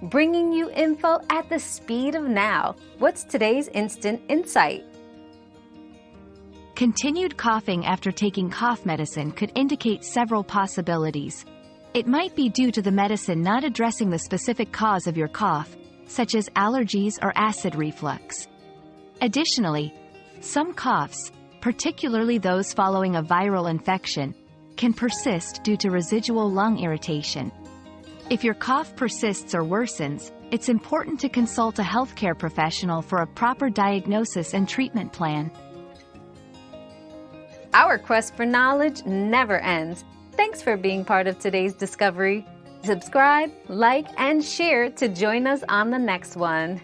bringing you info at the speed of now. What's today's instant insight? Continued coughing after taking cough medicine could indicate several possibilities. It might be due to the medicine not addressing the specific cause of your cough, such as allergies or acid reflux. Additionally, some coughs, particularly those following a viral infection, can persist due to residual lung irritation. If your cough persists or worsens, it's important to consult a healthcare professional for a proper diagnosis and treatment plan. Our quest for knowledge never ends. Thanks for being part of today's discovery. Subscribe, like, and share to join us on the next one.